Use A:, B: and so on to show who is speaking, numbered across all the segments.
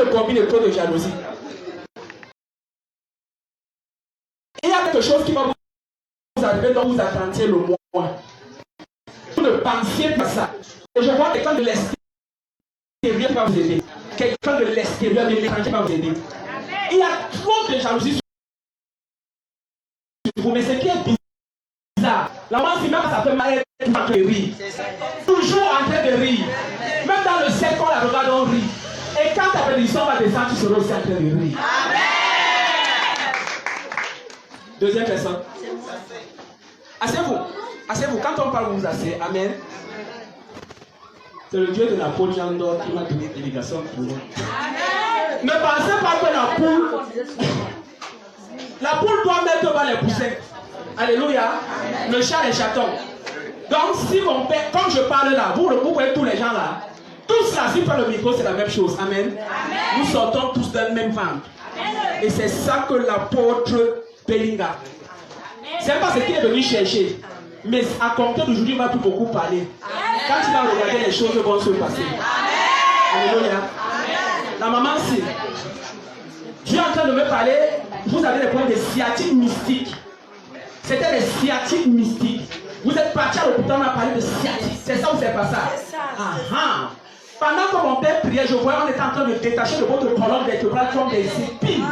A: le combine de trop de jalousie. Il y a quelque chose qui va vous arriver dont vous attendiez le moins. Vous ne pensiez pas ça. Et je vois quelqu'un de l'extérieur qui va vous aider. Quelqu'un de l'extérieur, de l'étranger va vous aider. Il y a trop de jalousie sur vous, mais ce qui est bizarre, la maman, si même ça fait mal être en train de rire. Toujours en train de rire. Même dans le ciel, quand on la regarde, on rit. Et quand ta bénédiction va descendre, tu seras aussi en train de rire. Amen. Deuxième personne. Asseyez-vous. Asseyez-vous. Quand on parle, vous vous asseyez. Amen. C'est le Dieu de la poule Jean d'Or qui m'a donné délégation pour vous. Ne pensez pas que la poule doit mettre devant les poussins. Alléluia. Le chat, les chatons. Donc, si mon père, comme je parle là, vous voyez tous les gens là, tous là, si prend le micro, c'est la même chose. Amen. Nous sortons tous d'un même ventre. Et c'est ça que l'apôtre Bellinga. C'est pas ce qu'il est venu chercher. Mais à compter d'aujourd'hui, il va plus beaucoup parler. Quand il va regarder, les choses vont se passer. Alléluia. La maman, si Dieu est en train de me parler, vous avez des points de sciatique mystique. C'était des sciatiques mystiques. Vous êtes parti à l'hôpital, on a parlé de sciatique. C'est ça ou c'est pas ça? Pendant que mon père priait, je voyais, on était en train de détacher de votre colonne vertébrale comme des épines.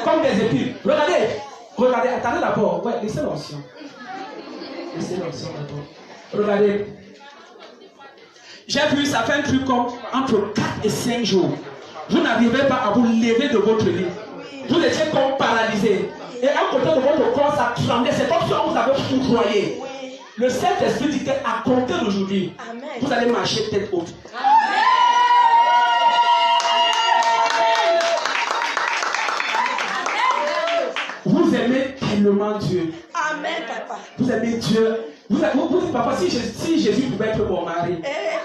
A: Comme des épines. Regardez, regardez, attendez d'abord. Ouais, laissez l'onction. Laissez l'onction d'abord. Regardez. J'ai vu, ça fait un truc comme entre 4 et 5 jours. Vous n'arrivez pas à vous lever de votre lit. Vous étiez comme paralysé. Et à côté de votre corps, ça tremblait. C'est comme si on vous avait foudroyé. Le Saint-Esprit dit qu'à compter d'aujourd'hui, vous allez marcher tête haute. Vous aimez tellement Dieu. Amen, papa. Vous aimez Dieu. Vous dites, papa, si Jésus pouvait être mon mari,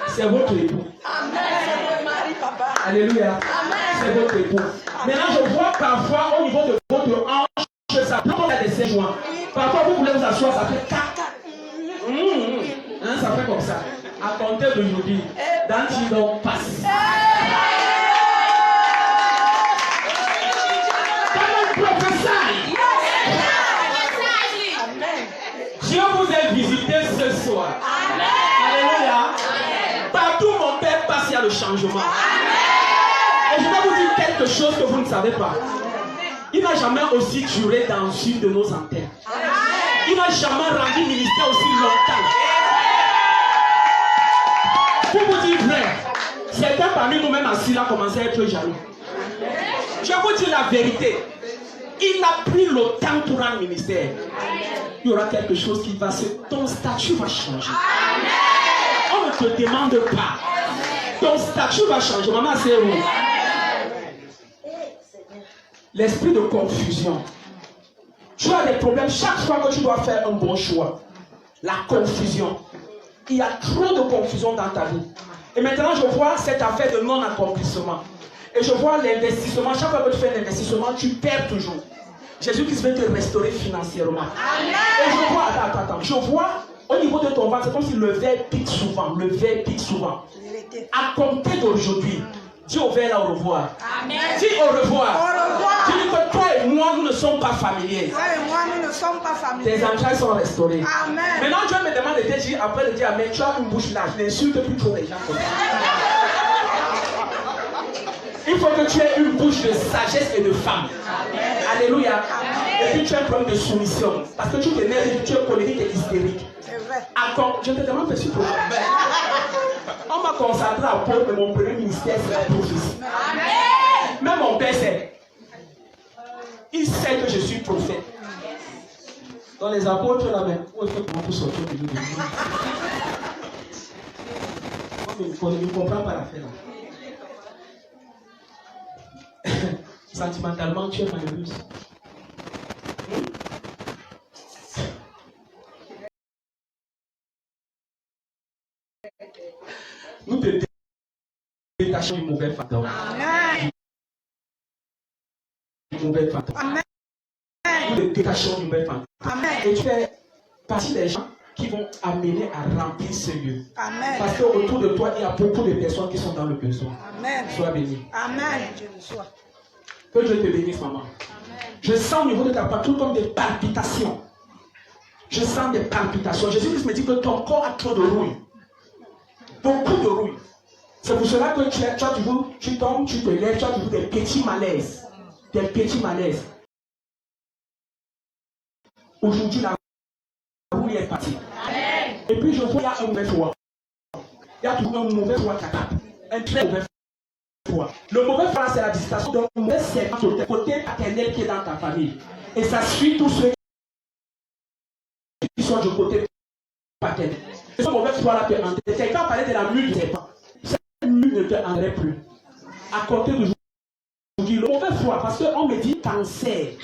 A: c'est votre époux. Amen. C'est mon mari, papa. Alléluia. Amen. C'est votre époux. Maintenant, je vois parfois au niveau de votre hanche, ça prend des 16 joints. Parfois, vous voulez vous asseoir, ça fait 4. Ça fait comme ça. À compter d'aujourd'hui, dans 10 ans, passe. Dieu vous a visité ce soir. Amen. Alléluia. Amen. Partout mon père passe, il y a le changement. Amen. Et je vais vous dire quelque chose que vous ne savez pas. Il n'a jamais aussi duré dans une de nos antennes. Amen. Il n'a jamais rendu ministère aussi longtemps. Pour vous dire vrai, certains parmi nous-mêmes assis là commençaient à être jaloux. Je vous dis la vérité. Il a pris le temps pour un ministère. Il y aura quelque chose qui va se... Ton statut va changer. Amen. On ne te demande pas. Ton statut va changer. Maman, c'est où? L'esprit de confusion. Tu as des problèmes chaque fois que tu dois faire un bon choix. La confusion. Il y a trop de confusion dans ta vie. Et maintenant, je vois cette affaire de non-accomplissement. Et je vois l'investissement. Chaque fois que tu fais un investissement, tu perds toujours. Jésus-Christ veut te restaurer financièrement. Amen. Et je vois, attends, je vois au niveau de ton ventre, c'est comme si le verre pique souvent. Le verre pique souvent. À compter d'aujourd'hui, dis au verre là au revoir. Amen. Dis au revoir. Au revoir. Dis que toi et moi, nous ne sommes pas familiers. Toi et moi, nous ne sommes pas familiers. Tes entrailles sont restaurées. Amen. Maintenant, Dieu me demande de te dire, après de dire Amen, tu as une bouche large. N'insulte plus trop les gens comme ça. Il faut que tu aies une bouche de sagesse et de femme. Amen. Alléluia. Amen. Et puis tu as un problème de soumission. Parce que tu t'énerves, tu es colérique et hystérique. C'est vrai. Je te demande de suivre. On m'a concentré à Paul, mais mon premier ministère, c'est la prophétie. Amen. Même mon père sait. Il sait que je suis prophète. Dans les apôtres, là, mais où est-ce que comment vous sortir de l'eau? Il ne comprend pas l'affaire là. Sentimentalement, tu es malheureuse. Nous te détachons du mauvais fantôme. Du mauvais fantôme. Nous te détachons du mauvais fantôme. Et tu fais partie des gens qui vont amener à remplir ce lieu.
B: Amen.
A: Parce qu'autour de toi, il y a beaucoup de personnes qui sont dans le besoin.
B: Amen.
A: Sois béni.
B: Amen. Dieu le soit.
A: Que Dieu te bénisse, maman. Amen. Je sens au niveau de ta poitrine comme des palpitations. Je sens des palpitations. Jésus-Christ me dit que ton corps a trop de rouille. Beaucoup de rouille. C'est pour cela que tu tombes, tu te lèves, tu as toujours des petits malaises. Des petits malaises. Aujourd'hui, la rouille est partie. Amen. Et puis je vois qu'il y a un mauvais foie. Il y a toujours un mauvais foie qui tape. Un très mauvais foie. Le mauvais foie, c'est la distraction d'un mauvais serment de côté paternel qui est dans ta famille. Et ça suit tous ceux qui sont du côté paternel. Ce mauvais foie-là te hante. Quelqu'un parlait de la mule du serpent. Cette mule ne te hanterait plus. À côté de aujourd'hui, le mauvais foie, parce qu'on me dit cancer.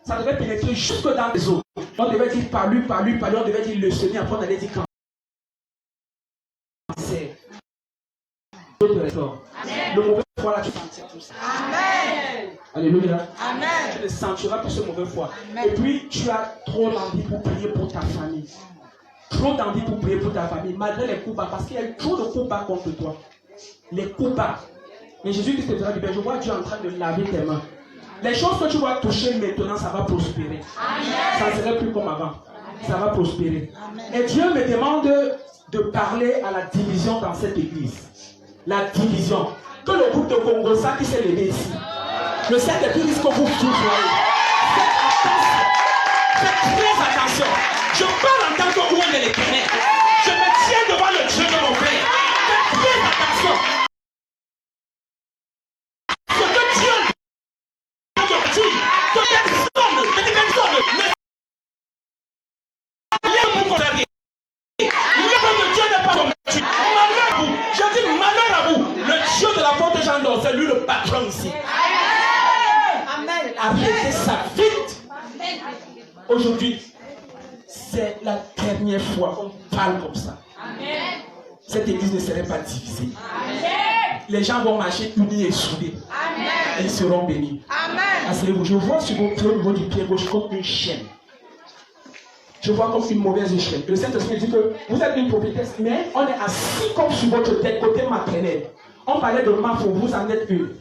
A: Ça devait pénétrer jusque dans les os. On devait dire par lui, on devait dire leucémie, après on allait dire cancer. Le mauvais foie là, tu sentiras tout ça. Amen. Alléluia. Amen. Tu ne sentiras plus ce mauvais foie. Amen. Et puis tu as trop d'envie pour prier pour ta famille. Trop d'envie pour prier pour ta famille, malgré les coups bas, parce qu'il y a trop de coups bas contre toi. Les coups bas. Mais Jésus-Christ te dira du bien, je vois Dieu en train de laver tes mains. Les choses que tu vas toucher maintenant, ça va prospérer. Amen. Ça ne serait plus comme avant. Ça va prospérer. Amen. Et Dieu me demande de parler à la division dans cette église. La division. Que le groupe de Congo, ça qui s'est levé ici. Le Saint-Esprit risque que vous souffrez. Faites très attention. Je parle en tant que roi de l'Éternel. Je me tiens devant le Dieu de mon Père. Faites très attention. Ce que Dieu dit, que personne le Dieu n'est pas combattu. Malheur à vous. Je dis malheur à vous. Le Dieu de la porte Jean d'Or, c'est lui le patron ici. Arrêtez ça vite. Aujourd'hui, c'est la dernière fois qu'on parle comme ça. Amen. Cette église ne serait pas divisée. Amen. Les gens vont marcher unis et soudés. Amen. Et ils seront bénis. Asseyez-vous. Je vois sur vos pieds au niveau du pied gauche comme une chaîne. Je vois comme une mauvaise chaîne. Le Saint-Esprit dit que vous êtes une prophétesse, mais on est assis comme sur votre tête, côté maternel. On parlait de mafo, vous en êtes une.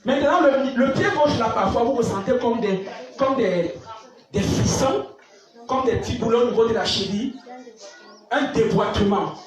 A: Maintenant, le pied gauche, là, parfois, vous ressentez comme des frissons, comme des petits boulons au niveau de la cheville, un déboîtement.